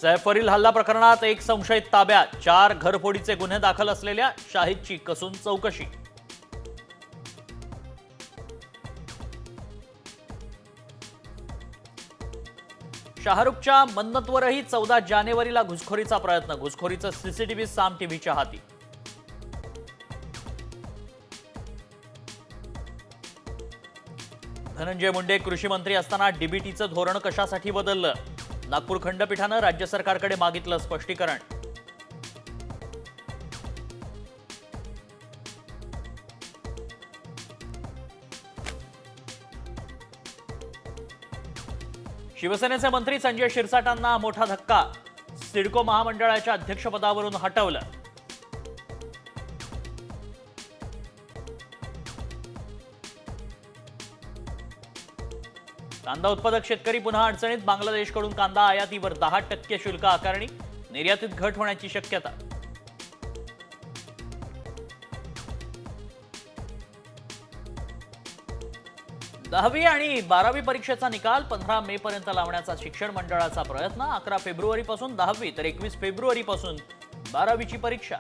सैफरील हल्ला प्रकरणात एक संशयित ताब्यात, 4 घरफोडीचे गुन्हे दाखल असलेल्या शाहिदची कसून चौकशी. शाहरुखच्या मन्नतवरही 14 जानेवारीला घुसखोरीचा प्रयत्न, घुसखोरीचं सीसीटीव्ही साम टीव्हीच्या हाती. धनंजय मुंडे कृषी मंत्री असताना डीबीटीचं धोरण कशासाठी बदललं? नागपूर खंडपीठानं राज्य सरकारकडे मागितलं स्पष्टीकरण. शिवसेनेचे मंत्री संजय शिरसाटांना मोठा धक्का, सिडको महामंडळाच्या अध्यक्षपदावरून हटवलं. कांदा उत्पादक शेतकरी पुन्हा अडचणीत, बांगलादेशकडून कांदा आयातीवर 10% शुल्क आकारणी, निर्यातीत घट होण्याची शक्यता. 10वी आणि 12वी परीक्षेचा निकाल 15 मे पर्यंत लावण्याचा शिक्षण मंडळाचा प्रयत्न. 11 फेब्रुवारीपासून 10वी तर 21 फेब्रुवारीपासून 12वीची परीक्षा.